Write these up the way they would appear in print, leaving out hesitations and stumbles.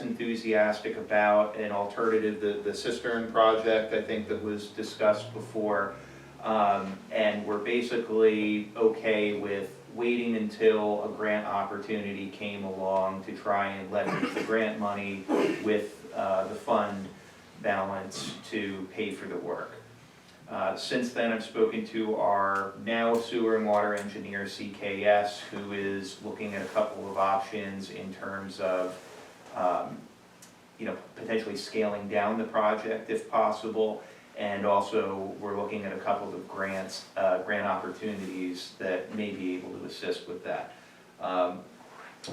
enthusiastic about an alternative, the cistern project, I think, that was discussed before. And we're basically okay with waiting until a grant opportunity came along to try and leverage the grant money with the fund balance to pay for the work. Since then, I've spoken to our now sewer and water engineer, CKS, who is looking at a couple of options in terms of potentially scaling down the project if possible. And also, we're looking at a couple of grant opportunities that may be able to assist with that.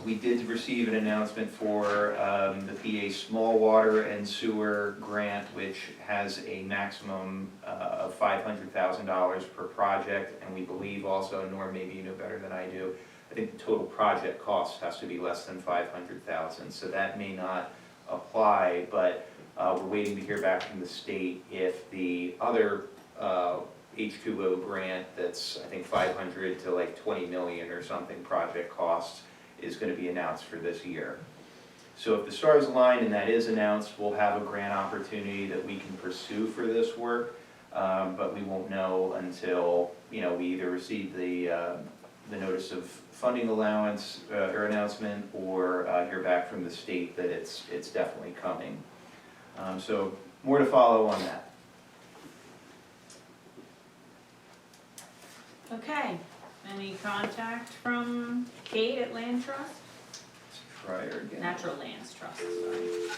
We did receive an announcement for the PA Small Water and Sewer Grant, which has a maximum of $500,000 per project, and we believe also, Norm, maybe you know better than I do, I think the total project cost has to be less than $500,000, so that may not apply, but we're waiting to hear back from the state if the other H2O grant that's, I think, 500 to like 20 million or something project costs is going to be announced for this year. So if the stars align and that is announced, we'll have a grant opportunity that we can pursue for this work, but we won't know until we either receive the notice of funding allowance or announcement, or hear back from the state that it's definitely coming. So more to follow on that. Okay, any contact from Kate at Land Trust? Let's try her again. Natural Lands Trust, sorry.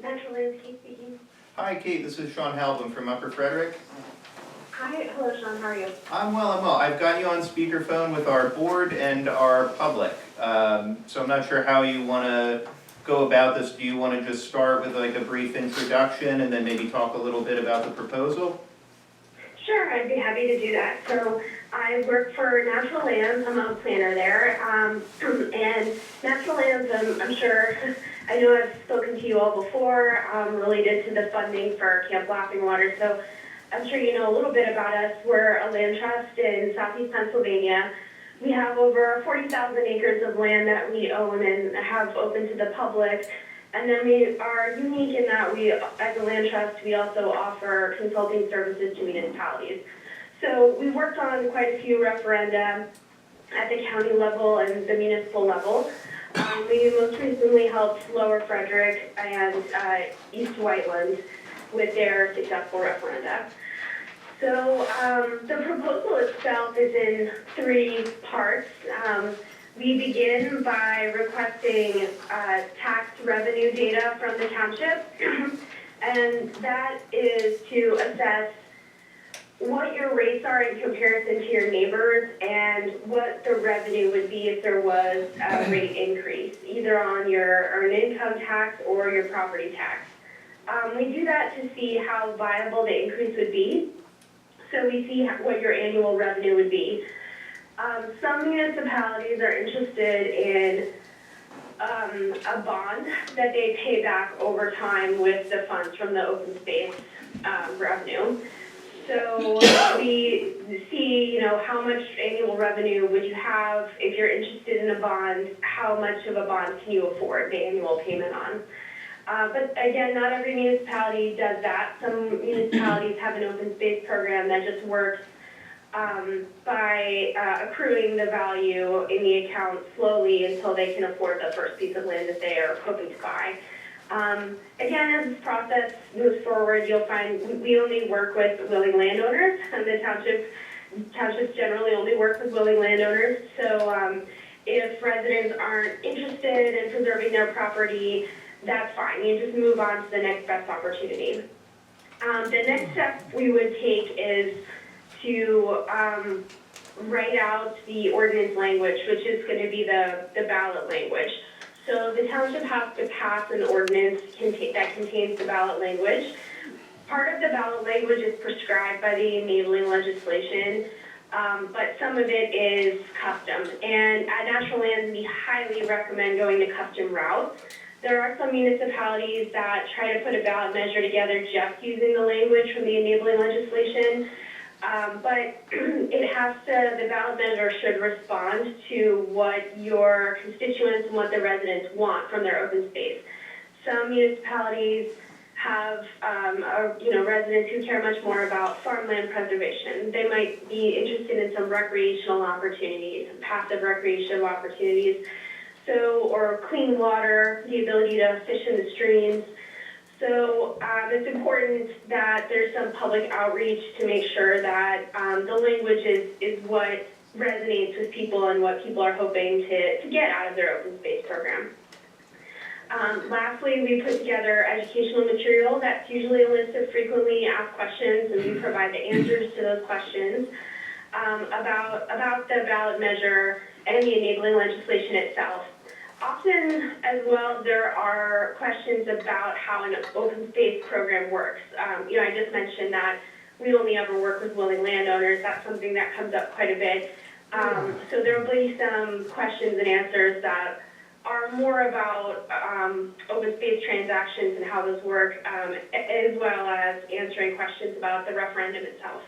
Natural Lands, Kate speaking. Hi Kate, this is Sean Halbin from Upper Frederick. Hi, hello Sean, how are you? I'm well. I've got you on speakerphone with our board and our public. So I'm not sure how you want to go about this. Do you want to just start with like a brief introduction and then maybe talk a little bit about the proposal? Sure, I'd be happy to do that. So I work for Natural Lands, I'm a planner there. And Natural Lands, I'm sure, I know I've spoken to you all before related to the funding for Camp Blasting Water. So I'm sure you know a little bit about us. We're a land trust in southeast Pennsylvania. We have over 40,000 acres of land that we own and have open to the public. And then we are unique in that we, as a land trust, we also offer consulting services to municipalities. So we worked on quite a few referenda at the county level and the municipal level. We most recently helped Lower Frederick and East Whiteland with their successful referenda. So the proposal itself is in 3 parts. We begin by requesting tax revenue data from the township, and that is to assess what your rates are in comparison to your neighbors and what the revenue would be if there was a rate increase, either on your earned income tax or your property tax. We do that to see how viable the increase would be. So we see what your annual revenue would be. Some municipalities are interested in a bond that they pay back over time with the funds from the open space revenue. So we see, how much annual revenue would you have if you're interested in a bond, how much of a bond can you afford the annual payment on. But again, not every municipality does that. Some municipalities have an open space program that just works by accruing the value in the account slowly until they can afford the first piece of land that they are hoping to buy. Again, as this process moves forward, you'll find we only work with willing landowners, and the townships generally only work with willing landowners. So if residents aren't interested in preserving their property, that's fine. You just move on to the next best opportunity. The next step we would take is to write out the ordinance language, which is going to be the ballot language. So the township has to pass an ordinance that contains the ballot language. Part of the ballot language is prescribed by the enabling legislation, but some of it is custom. And at Natural Lands, we highly recommend going the custom route. There are some municipalities that try to put a ballot measure together just using the language from the enabling legislation. But the ballot measure should respond to what your constituents and what the residents want from their open space. Some municipalities have, residents who care much more about farmland preservation. They might be interested in some recreational opportunities, passive recreational opportunities. Or clean water, the ability to fish in the streams. So it's important that there's some public outreach to make sure that the language is what resonates with people and what people are hoping to get out of their open space program. Lastly, we put together educational material that's usually a list of frequently asked questions, and we provide the answers to those questions about the ballot measure and the enabling legislation itself. Often as well, there are questions about how an open space program works. I just mentioned that we only ever work with willing landowners. That's something that comes up quite a bit. So there will be some questions and answers that are more about open space transactions and how those work, as well as answering questions about the referendum itself.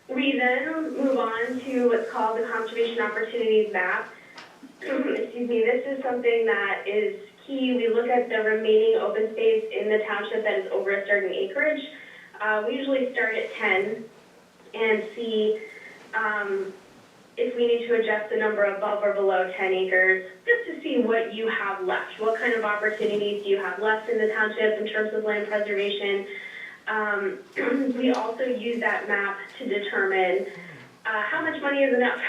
We then move on to what's called the Conservation Opportunities Map. Excuse me, this is something that is key. We look at the remaining open space in the township that is over a certain acreage. We usually start at 10 and see if we need to adjust the number above or below 10 acres, just to see what you have left. What kind of opportunities do you have left in the township in terms of land preservation? We also use that map to determine how much money is enough.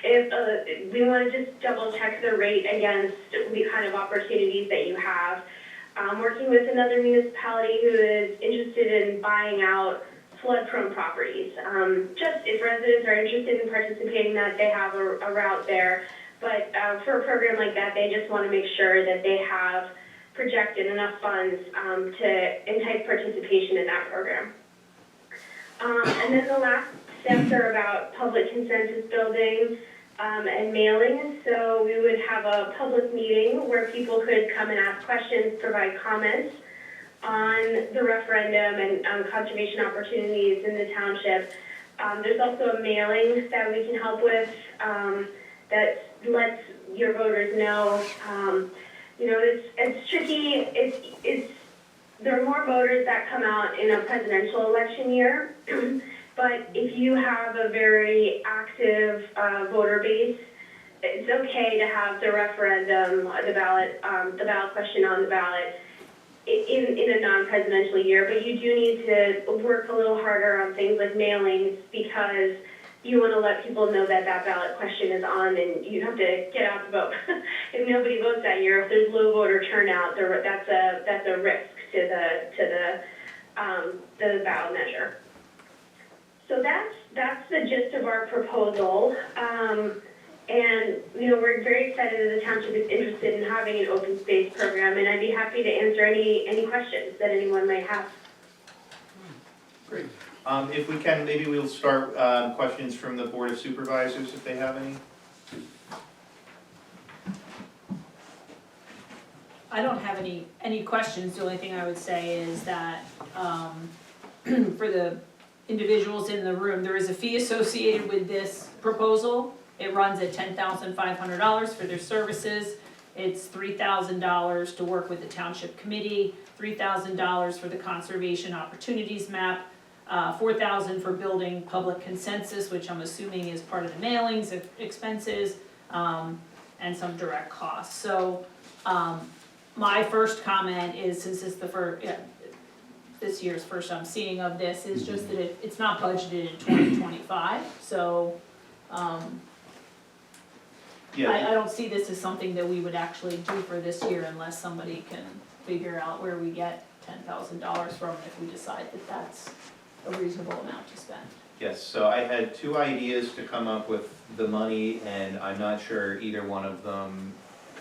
If we want to just double check the rate against the kind of opportunities that you have. Working with another municipality who is interested in buying out flood-prone properties. Just if residents are interested in participating, that they have a route there. But for a program like that, they just want to make sure that they have projected enough funds to entice participation in that program. And then the last steps are about public consensus building and mailing. So we would have a public meeting where people could come and ask questions, provide comments on the referendum and conservation opportunities in the township. There's also a mailing that we can help with that lets your voters know. It's tricky. There are more voters that come out in a presidential election year. But if you have a very active voter base, it's okay to have the referendum, the ballot question on the ballot in a non-presidential year. But you do need to work a little harder on things like mailings because you want to let people know that that ballot question is on, and you have to get out to vote. If nobody votes that year, if there's low voter turnout, that's a risk to the ballot measure. So that's the gist of our proposal, and we're very excited that the township is interested in having an open space program, and I'd be happy to answer any questions that anyone might have. Great. If we can, maybe we'll start questions from the Board of Supervisors if they have any. I don't have any questions. The only thing I would say is that for the individuals in the room, there is a fee associated with this proposal. It runs at $10,500 for their services. It's $3,000 to work with the township committee, $3,000 for the conservation opportunities map, $4,000 for building public consensus, which I'm assuming is part of the mailings expenses, and some direct costs. So my first comment is, since it's this year's first I'm seeing of this, is just that it's not budgeted in 2025, so I don't see this as something that we would actually do for this year unless somebody can figure out where we get $10,000 from if we decide that that's a reasonable amount to spend. Yes, so I had two ideas to come up with the money, and I'm not sure either one of them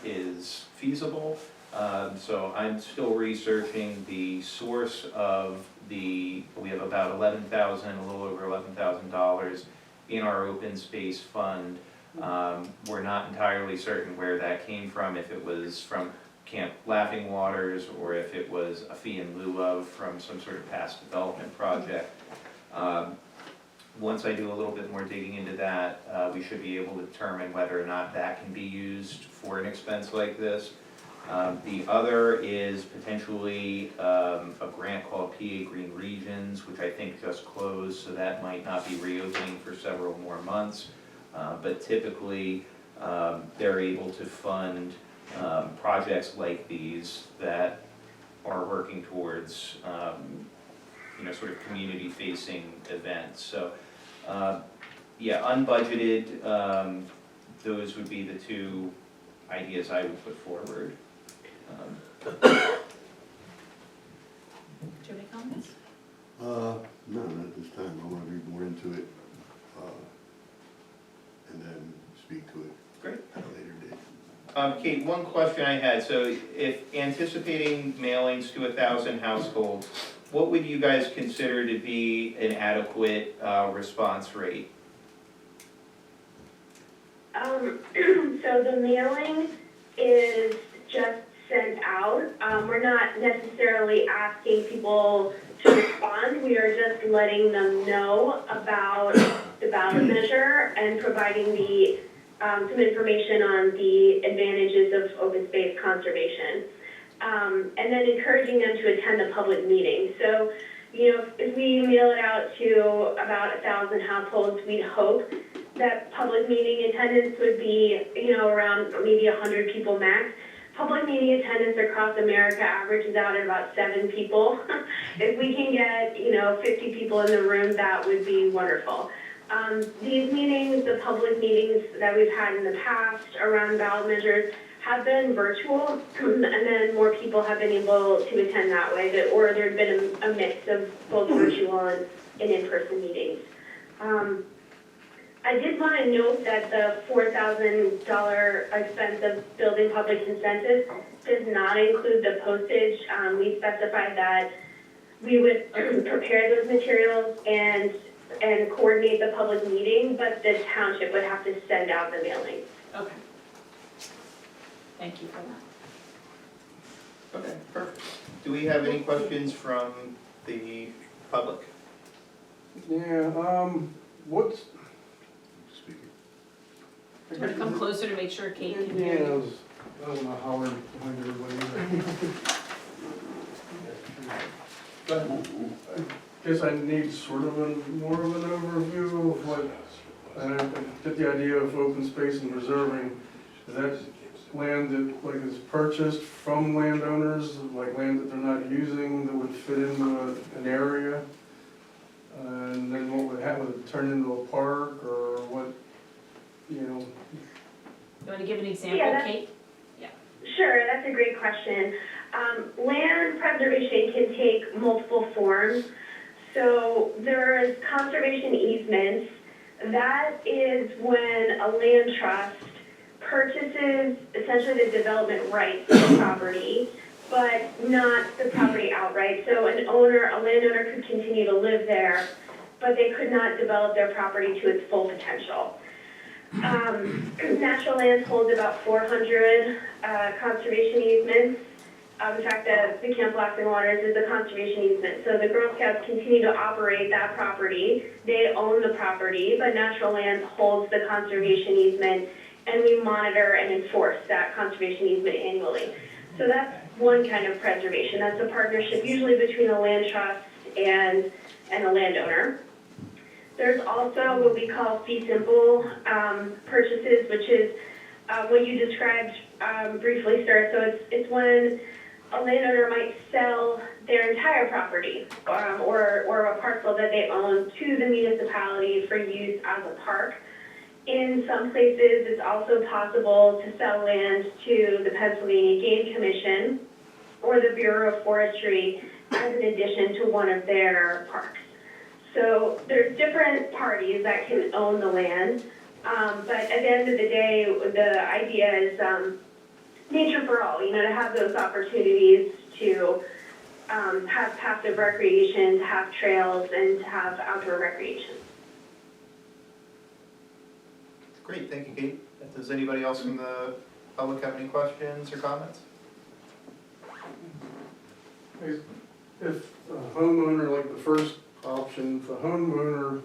is feasible. So I'm still researching the source of we have about $11,000, a little over $11,000 in our open space fund We're not entirely certain where that came from, if it was from Camp Laughing Waters, or if it was a fee in lieu of from some sort of past development project. Once I do a little bit more digging into that, we should be able to determine whether or not that can be used for an expense like this. The other is potentially a grant called PA Green Regions, which I think just closed, so that might not be reopening for several more months. But typically, they're able to fund projects like these that are working towards, sort of community-facing events. So, yeah, unbudgeted, those would be the two ideas I would put forward. Do you have any comments? No, not at this time. I want to read more into it, and then speak to it Great. at a later date. Kate, one question I had, so if anticipating mailings to 1,000 households, what would you guys consider to be an adequate response rate? So the mailing is just sent out. We're not necessarily asking people to respond. We are just letting them know about the ballot measure and providing the some information on the advantages of open space conservation. And then encouraging them to attend the public meeting. So, if we mail it out to about 1,000 households, we'd hope that public meeting attendance would be, around maybe 100 people max. Public meeting attendance across America averages out at about 7 people. If we can get, 50 people in the room, that would be wonderful. These meetings, the public meetings that we've had in the past around ballot measures, have been virtual, and then more people have been able to attend that way, or there's been a mix of both virtual and in-person meetings. I did want to note that the $4,000 expense of building public consensus does not include the postage. We specified that we would prepare those materials and coordinate the public meeting, but the township would have to send out the mailing. Okay. Thank you for that. Okay, perfect. Do we have any questions from the public? Yeah, what's, Speaking. Do you want to come closer to make sure Kate can yeah, hear I you? was gonna holler behind everybody. But I guess I need sort of more of an overview of what, I get the idea of open space and reserving. Is that land that is purchased from landowners, like land that they're not using that would fit into an area? And then what would happen, would it turn into a park or what, You want to give an example, Yeah, Kate? Sure, that's a great question. Land preservation can take multiple forms. So there's conservation easements. That is when a land trust purchases essentially the development rights to the property, but not the property outright. So a landowner could continue to live there, but they could not develop their property to its full potential. Natural Lands holds about 400 conservation easements. In fact, the Camp Blasting Waters is a conservation easement. So the Girl Scouts continue to operate that property. They own the property, but Natural Lands holds the conservation easement, and we monitor and enforce that conservation easement annually. So that's one kind of preservation. That's a partnership usually between a land trust and a landowner. There's also what we call fee simple purchases, which is what you described briefly, sir. So it's when a landowner might sell their entire property or a parcel that they own to the municipality for use as a park. In some places, it's also possible to sell land to the Pennsylvania Game Commission or the Bureau of Forestry as an addition to one of their parks. So there's different parties that can own the land, but at the end of the day, the idea is nature for all, to have those opportunities to have passive recreation, to have trails, and to have outdoor recreation. Great, thank you, Kate. Does anybody else from the public have any questions or comments? If a homeowner, like the first option, if a homeowner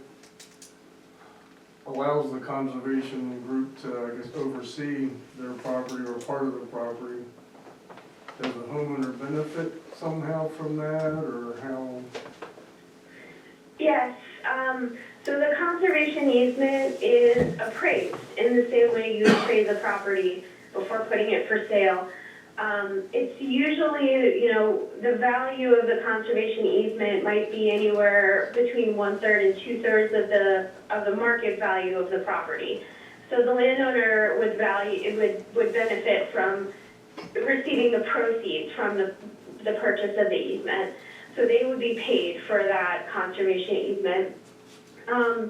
allows the conservation group to, I guess, oversee their property or part of the property, does the homeowner benefit somehow from that, or how? Yes, so the conservation easement is appraised in the same way you appraise a property before putting it for sale. It's usually, the value of the conservation easement might be anywhere between 1/3 and 2/3 of the market value of the property. So the landowner would benefit from receiving the proceeds from the purchase of the easement. So they would be paid for that conservation easement.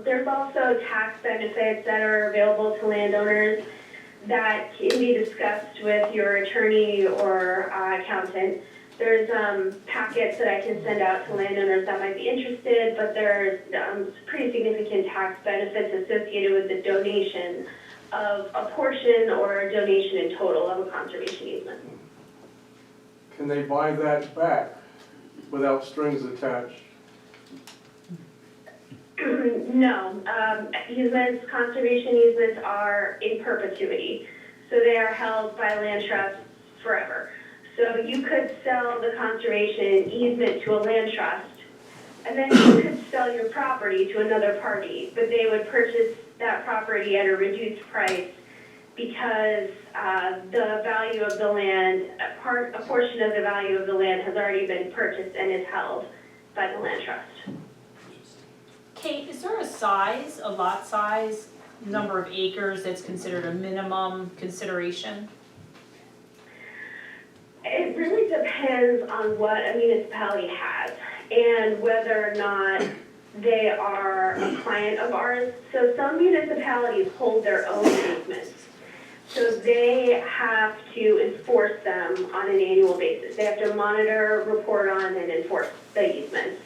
There's also tax benefits that are available to landowners that can be discussed with your attorney or accountant. There's packets that I can send out to landowners that might be interested, but there's pretty significant tax benefits associated with the donation of a portion or a donation in total of a conservation easement. Can they buy that back without strings attached? No, easements, conservation easements are in perpetuity, so they are held by land trusts forever. So you could sell the conservation easement to a land trust, and then you could sell your property to another party, but they would purchase that property at a reduced price because the value of the land, a portion of the value of the land has already been purchased and is held by the land trust. Kate, is there a lot size, number of acres that's considered a minimum consideration? It really depends on what a municipality has and whether or not they are a client of ours. So some municipalities hold their own easements. So they have to enforce them on an annual basis. They have to monitor, report on, and enforce the easements.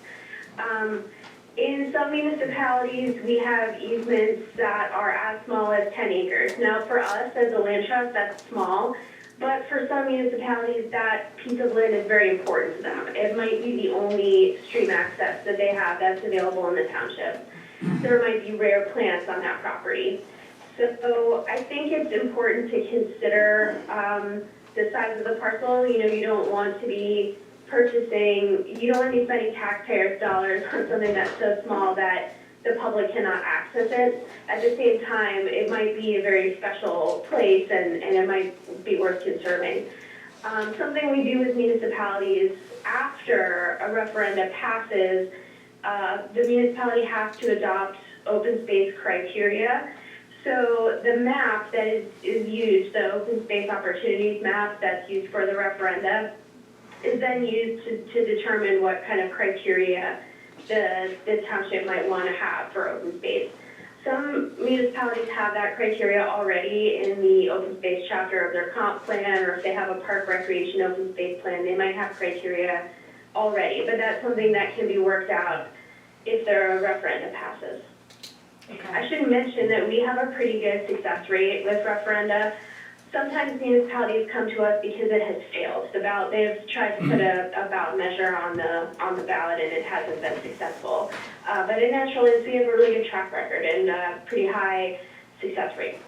In some municipalities, we have easements that are as small as 10 acres. Now, for us as a land trust, that's small, but for some municipalities, that piece of land is very important to them. It might be the only stream access that they have that's available in the township. There might be rare plants on that property. So I think it's important to consider the size of the parcel. You don't want to be you don't want to be spending taxpayers' dollars on something that's so small that the public cannot access it. At the same time, it might be a very special place and it might be worth conserving. Something we do with municipalities after a referenda passes, the municipality has to adopt open space criteria. So the map that is used, the open space opportunities map that's used for the referenda, is then used to determine what kind of criteria the township might want to have for open space. Some municipalities have that criteria already in the open space chapter of their comp plan, or if they have a park recreation open space plan, they might have criteria already, but that's something that can be worked out if their referendum passes. Okay. I should mention that we have a pretty good success rate with referenda. Sometimes municipalities come to us because it has failed. They've tried to put a ballot measure on the ballot and it hasn't been successful. But in natural lands, we have a really good track record and a pretty high success rate.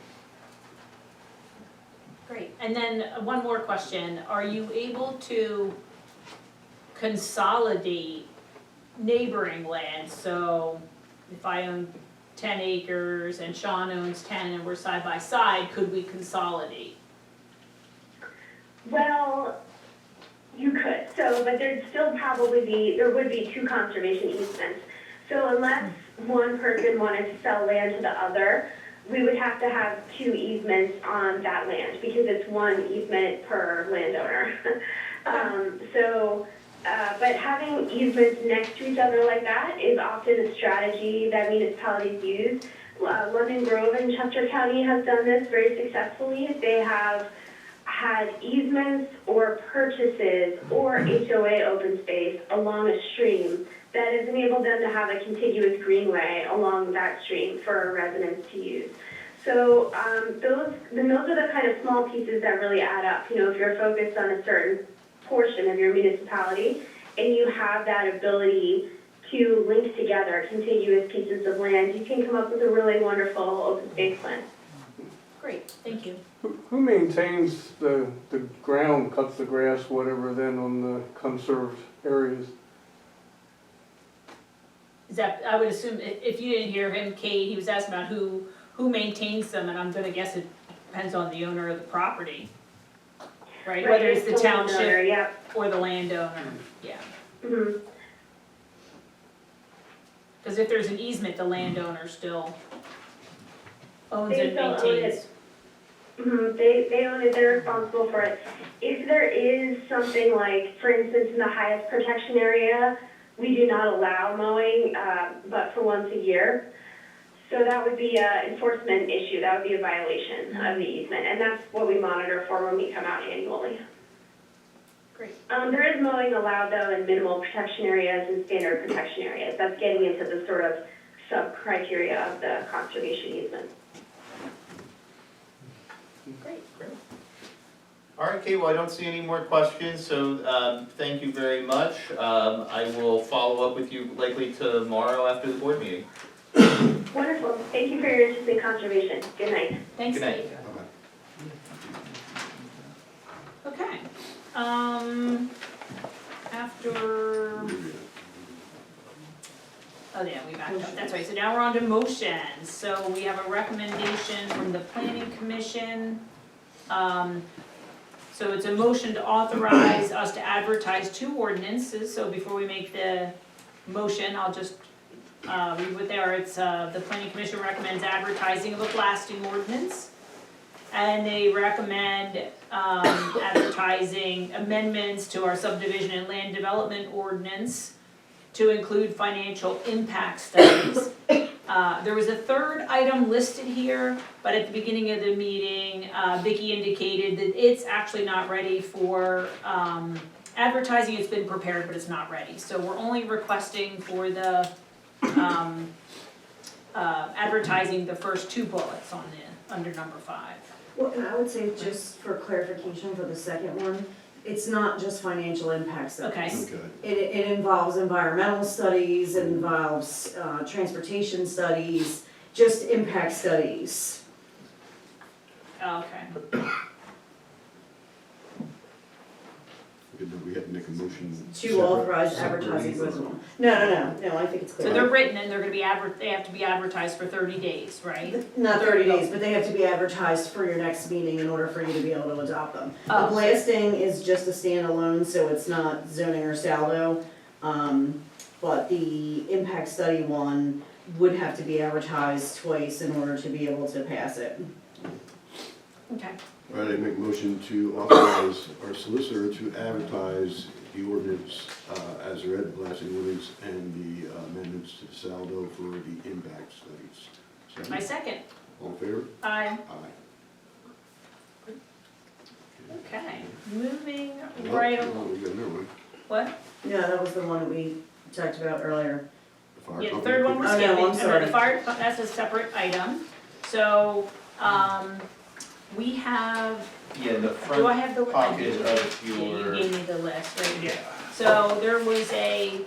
Great, and then one more question, are you able to consolidate neighboring land? So if I own 10 acres and Sean owns 10 and we're side by side, could we consolidate? Well, you could, but there would be two conservation easements. So unless one person wanted to sell land to the other, we would have to have two easements on that land because it's one easement per landowner. But having easements next to each other like that is often a strategy that municipalities use. London Grove in Chester County has done this very successfully. They have had easements or purchases or HOA open space along a stream that has enabled them to have a contiguous greenway along that stream for residents to use. So those are the kind of small pieces that really add up. You know, if you're focused on a certain portion of your municipality and you have that ability to link together contiguous pieces of land, you can come up with a really wonderful open space plan. Great, thank you. Who maintains the ground, cuts the grass, whatever, then on the conserved areas? Is that, I would assume, if you didn't hear him, Kate, he was asking about who maintains them, and I'm gonna guess it depends on the owner of the property. Right, whether it's the landowner, township yep. or the landowner, yeah. Mhm. Because if there's an easement, the landowner still owns They and still own maintains. it. They own it, they're responsible for it. If there is something like, for instance, in the highest protection area, we do not allow mowing, but for once a year. So that would be an enforcement issue, that would be a violation of the easement, and that's what we monitor for when we come out annually. Great. There is mowing allowed though in minimal protection areas and standard protection areas. That's getting into the sort of sub-criteria of the conservation easement. Great. All right, Kate, well, I don't see any more questions, so thank you very much. I will follow up with you likely tomorrow after the board meeting. Wonderful. Thank you for your interest in conservation. Good night. Thanks, Good night. Kate. Bye-bye. Okay, after, oh yeah, we backed up, that's right, so now we're on to motions. So we have a recommendation from the planning commission. So it's a motion to authorize us to advertise 2 ordinances, so before we make the motion, I'll just read what they are. It's, the planning commission recommends advertising of a blasting ordinance. And they recommend advertising amendments to our subdivision and land development ordinance to include financial impact studies. There was a third item listed here, but at the beginning of the meeting, Vicki indicated that it's actually not ready for advertising. It's been prepared, but it's not ready. So we're only requesting for the advertising the first 2 bullets on the, under number 5. Well, and I would say just for clarification for the second one, it's not just financial impact studies. Okay. Okay. It involves environmental studies, it involves transportation studies, just impact studies. Okay. We have to make a motion. To separate- authorize separate advertising with from- them. No, I think it's So clear. they're written and they're gonna be they have to be advertised for 30 days, right? Not 30 days, but they have to be advertised for your next meeting in order for you to be able to adopt them. The Oh. blasting is just a standalone, so it's not zoning or SALDO. But the impact study one would have to be advertised twice in order to be able to pass it. Okay. All right, I make a motion to authorize our solicitor to advertise the ordinance as read, the blasting ordinance, and the amendments to the SALDO for the impact studies. My Second? second. All in favor? Aye. Aye. Okay, moving Oh, right oh, along. we got another one. What? Yeah, that was the one that we talked about earlier. The fire Yeah, the company. third one we're Oh, no, skipping. I'm sorry. The fire, that's a separate item. So, we have, Yeah, the do I front have the? pocket of Yeah, your. you gave me the list right here. Yeah. So there was a